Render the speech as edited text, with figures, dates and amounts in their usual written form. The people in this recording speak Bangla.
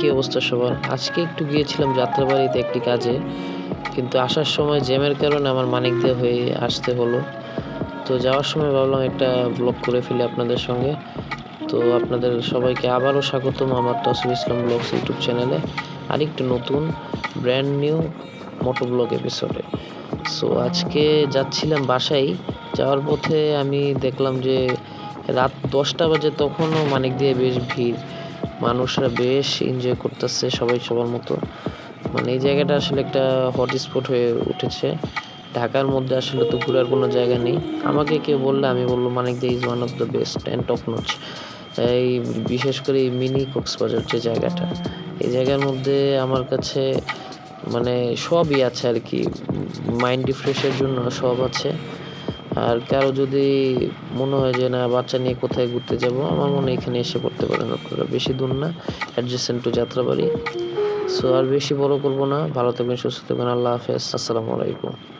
কি অবস্থা সবার? আজকে একটু গিয়েছিলাম যাত্রাবাড়িতে একটি কাজে। কিন্তু আসার সময় জ্যামের কারণে আমার মানিকদিয়া হয়ে আসতে হলো। তো যাওয়ার সময় ভাবলাম একটা ব্লগ করে ফেলি আপনাদের সঙ্গে। তো আপনাদের সবাইকে আবারও স্বাগতম আমার তৌসিফ ইসলাম ব্লগস ইউটিউব চ্যানেলে। আরেকটু নতুন ব্র্যান্ড নিউ মোটো ব্লগ এপিসোডে। সো আজকে যাচ্ছিলাম বাসায়। যাওয়ার পথে আমি দেখলাম যে রাত ১০টা বাজে, তখনও মানিকদিয়ায় বেশ ভিড়। মানুষরা বেশ এনজয় করতেছে সবাই সবার মতো। মানে এই জায়গাটা আসলে একটা হটস্পট হয়ে উঠেছে। ঢাকার মধ্যে আসলে তো ঘোরার কোনো জায়গা নেই। আমাকে কেউ বললে আমি বলব Manikdia is one of the best and top notch. এই বিশেষ করে এই মিনি কক্সবাজার যে জায়গাটা, এই জায়গার মধ্যে আমার কাছে মানে সবই আছে আরকি। মাইন্ড রিফ্রেশের জন্য সব আছে। আর কারো যদি মনে হয় যে না বাচ্চা নিয়ে কোথায় ঘুরতে যাব, আমার মনে হয় এখানে এসে পড়তে পারেন আপনারা। বেশি দূর না, অ্যাডজেসেন্ট টু যাত্রাবাড়ি। সো আর বেশি বড় করব না। ভালো থাকবেন, সুস্থ থাকবেন। আল্লাহ হাফেজ। আসসালামু আলাইকুম।